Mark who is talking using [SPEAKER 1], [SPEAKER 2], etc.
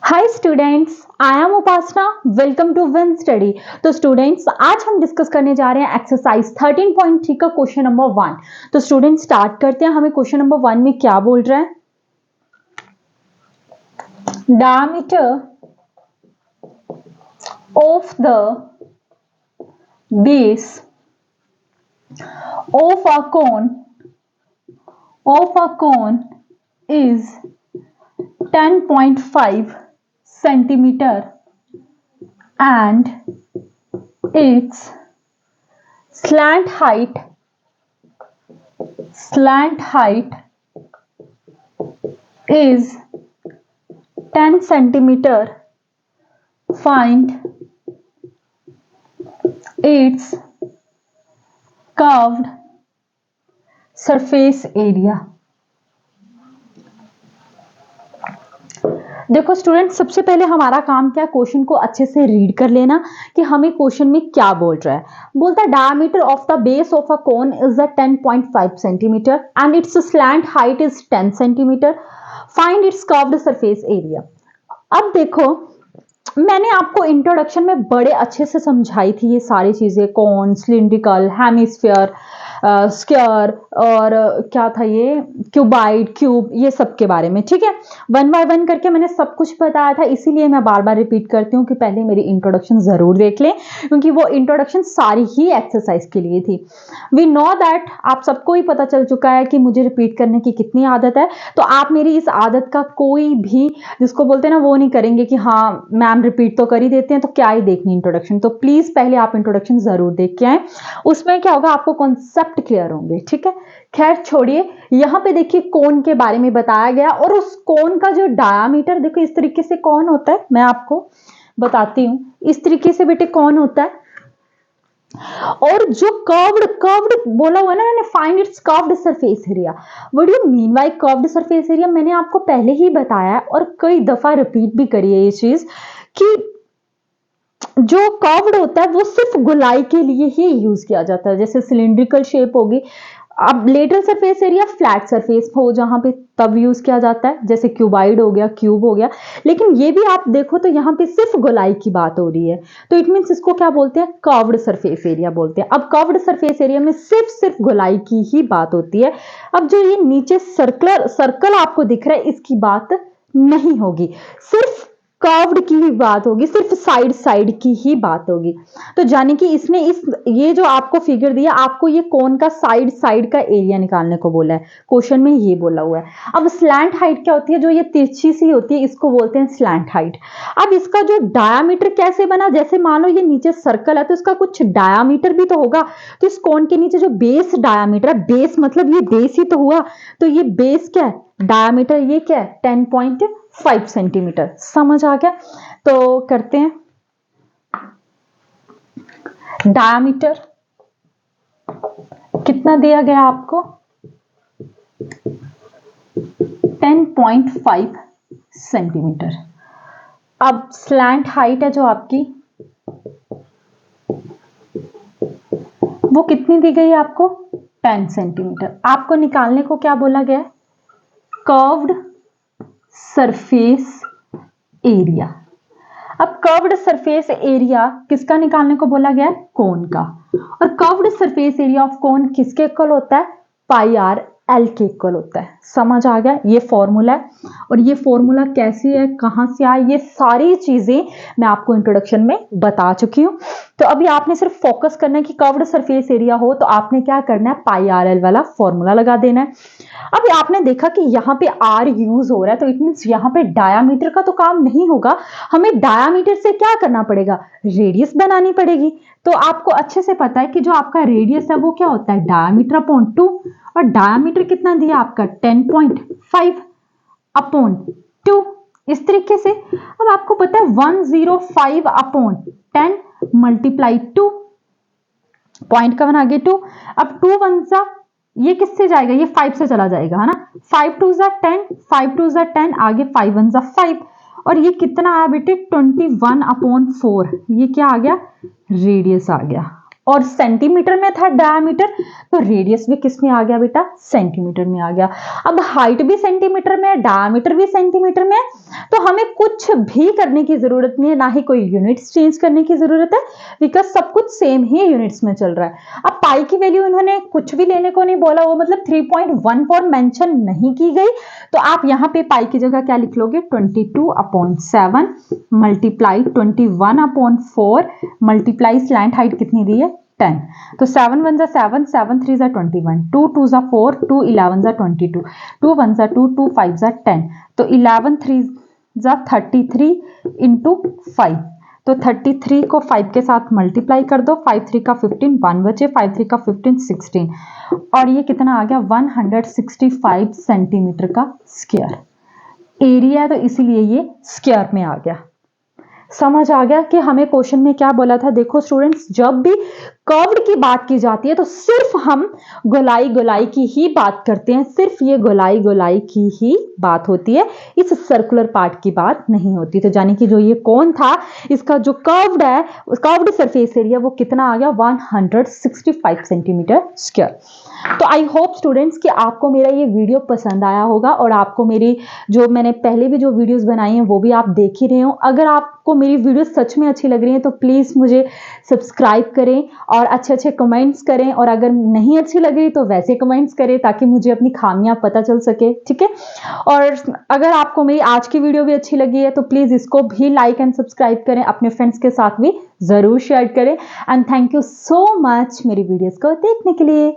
[SPEAKER 1] Hi students, I am Upasana. Welcome to Win Study. तो students, आज हम डिस्कस करने जा रहे हैं एक्सरसाइज 13.3 का क्वेश्चन नंबर 1। तो स्टूडेंट्स स्टार्ट करते हैं। हमें क्वेश्चन नंबर 1 में क्या बोल रहा है? Diameter of the base of a cone is 10.5 centimeter and its slant height is 10 centimeter. Find its curved surface area. देखो स्टूडेंट, सबसे पहले हमारा काम क्या है, क्वेश्चन को अच्छे से रीड कर लेना कि हमें क्वेश्चन में क्या बोल रहा है। बोलता है diameter of the base of a cone is 10.5 centimetre and it's slant height is 10 centimetre. Find its curved surface area. अब देखो, मैंने आपको इंट्रोडक्शन में बड़े अच्छे से समझाई थी ये सारी चीजें, कोन, सिलिंड्रिकल, हेमिस्फीयर, स्क्वायर और क्या था ये, क्यूबाइड, क्यूब, ये सब के बारे में। ठीक है, वन बाय वन करके मैंने सब कुछ बताया था, इसीलिए मैं बार बार रिपीट करती हूँ कि पहले मेरी इंट्रोडक्शन जरूर देख लें, क्योंकि वो इंट्रोडक्शन सारी ही एक्सरसाइज के लिए थी। वी नो दैट आप सबको ही पता चल चुका है कि मुझे रिपीट करने की कितनी आदत है, तो आप मेरी इस आदत का कोई भी, जिसको बोलते हैं ना, वो नहीं करेंगे कि हाँ मैम रिपीट तो कर ही देते हैं तो क्या ही देखनी इंट्रोडक्शन। तो प्लीज पहले आप इंट्रोडक्शन जरूर देख के आए, उसमें क्या होगा, आपको कॉन्सेप्ट क्लियर होंगे। ठीक है, खैर छोड़िए। यहां पे देखिए कोन के बारे में बताया गया, और उस कोन का जो डायामीटर, देखो इस तरीके से कौन होता है, मैं आपको बताती हूं। इस तरीके से बेटे कौन होता है, और जो कर्व्ड बोला हुआ ना मैंने, find its curved surface area. What do mean by curved surface area, मैंने आपको पहले ही बताया है और कई दफा रिपीट भी करी है ये चीज, कि जो कर्व्ड होता है वो सिर्फ गोलाई के लिए ही यूज किया जाता है। जैसे सिलिंड्रिकल शेप होगी, अब lateral surface area flat surface हो जहां पे तब यूज किया जाता है, जैसे क्यूबाइड हो गया, क्यूब हो गया। लेकिन ये भी आप देखो तो यहाँ पे सिर्फ गोलाई की बात हो रही है, तो इट मीन्स इसको क्या बोलते हैं, कर्व्ड सरफेस एरिया बोलते हैं। अब कर्व्ड सरफेस एरिया में सिर्फ गोलाई की ही बात होती है। अब जो ये नीचे सर्कल आपको दिख रहा है, इसकी बात नहीं होगी, सिर्फ कर्व्ड की ही बात होगी, सिर्फ साइड की ही बात होगी। तो जाने कि इसने ये जो आपको फिगर दिया, आपको ये कोन का साइड का एरिया निकालने को बोला है, क्वेश्चन में ये बोला हुआ है। अब स्लैंट हाइट क्या होती है, जो ये तिरछी सी होती है, इसको बोलते हैं स्लैंट हाइट। अब इसका जो डायामीटर कैसे बना, जैसे मान लो ये नीचे सर्कल है तो इसका कुछ डायामीटर भी तो होगा। तो इस कोन के नीचे जो बेस डायामीटर है, बेस मतलब ये बेस ही तो हुआ, तो ये बेस क्या है, डायामीटर ये क्या है, 10.5 सेंटीमीटर। समझ आ गया? तो करते हैं, डायामीटर कितना दिया गया आपको, 10.5 सेंटीमीटर। अब स्लैंट हाइट है जो आपकी, वो कितनी दी गई है आपको, 10 सेंटीमीटर। आपको निकालने को क्या बोला गया, कर्व्ड सरफेस एरिया। अब कर्व्ड सरफेस एरिया किसका निकालने को बोला गया, कोन का। और curved surface area of cone किसके इक्वल होता है, पाई आर एल के इक्वल होता है। समझ आ गया? ये फॉर्मूला है, और ये फॉर्मूला कैसी है, कहां से आया, ये सारी चीजें मैं आपको इंट्रोडक्शन में बता चुकी हूं। तो अभी आपने सिर्फ फोकस करना है कि कर्व्ड सरफेस एरिया हो तो आपने क्या करना है, पाई आर एल वाला फॉर्मूला लगा देना है। अब आपने देखा कि यहाँ पे आर यूज हो रहा है, तो इट मीन्स यहाँ पे डायामीटर का तो काम नहीं होगा, हमें डायामीटर से क्या करना पड़ेगा, रेडियस बनानी पड़ेगी। तो आपको अच्छे से पता है कि जो आपका रेडियस है वो क्या होता है, डायामीटर अपॉन 2, और डायामीटर कितना दिया आपका, 10.5 अपॉन 2, इस तरीके से। अब आपको पता है 105 अपॉन 10 मल्टीप्लाई 2, पॉइंट का बना गया 2। अब 2 1 सा, ये किससे जाएगा, ये 5 से चला जाएगा, है ना, 5 2 ज़ा 10, 5 2 ज़ा 10, आगे 5 1 ज़ा 5, और ये कितना आया बेटे, 21 अपॉन 4, ये क्या आ गया, रेडियस आ गया। और सेंटीमीटर में था डायमीटर, तो रेडियस भी किस में आ गया बेटा, सेंटीमीटर में आ गया। अब हाइट भी सेंटीमीटर में है, डायमीटर भी सेंटीमीटर में है, तो हमें कुछ भी करने की जरूरत नहीं है, ना ही कोई यूनिट्स चेंज करने की जरूरत है, बिकॉज सब कुछ सेम ही यूनिट्स में चल रहा है। अब पाई की वैल्यू इन्होंने कुछ भी लेने को नहीं बोला, वो मतलब 3.14 मेंशन नहीं की गई, तो आप यहाँ पे पाई की जगह क्या लिख लोगे, 22/7 मल्टीप्लाई 21/4 मल्टीप्लाई स्लैंट हाइट कितनी दी है, 10। तो 7 1 7, 7 3 21, 2 2 4, 2 11 22, 2 1 2, 2 5 10, तो 11 3 33 इंटू 5, तो 33 को 5 के साथ मल्टीप्लाई कर दो, 5 3 का 15, 1 बचे, 5 3 का 15 16, और ये कितना आ गया 165 सेंटीमीटर का स्क्वायर एरिया है, तो इसीलिए ये स्क्वायर में आ गया। समझ आ गया कि हमें क्वेश्चन में क्या बोला था। देखो स्टूडेंट्स, जब भी कर्व्ड की बात की जाती है तो सिर्फ हम गोलाई गोलाई की ही बात करते हैं, सिर्फ ये गोलाई गोलाई की ही बात होती है, इस सर्कुलर पार्ट की बात नहीं होती। तो यानी कि जो ये कोन था, इसका जो कर्व्ड है, कर्व्ड सरफेस एरिया वो कितना आ गया 165 सेंटीमीटर स्क्वायर। तो आई होप स्टूडेंट्स कि आपको मेरा ये वीडियो पसंद आया होगा, और आपको मेरी जो मैंने पहले भी जो वीडियोस बनाई हैं वो भी आप देख ही रहे हो। अगर आपको मेरी वीडियो सच में अच्छी लग रही है तो प्लीज़ मुझे सब्सक्राइब करें और अच्छे अच्छे कमेंट्स करें, और अगर नहीं अच्छी लग रही तो वैसे कमेंट्स करें ताकि मुझे अपनी खामियां पता चल सके, ठीक है। और अगर आपको मेरी आज की वीडियो भी अच्छी लगी है तो प्लीज़ इसको भी लाइक एंड सब्सक्राइब करें, अपने फ्रेंड्स के साथ भी ज़रूर शेयर करें। And thank you so much मेरी वीडियोज़ को देखने के लिए।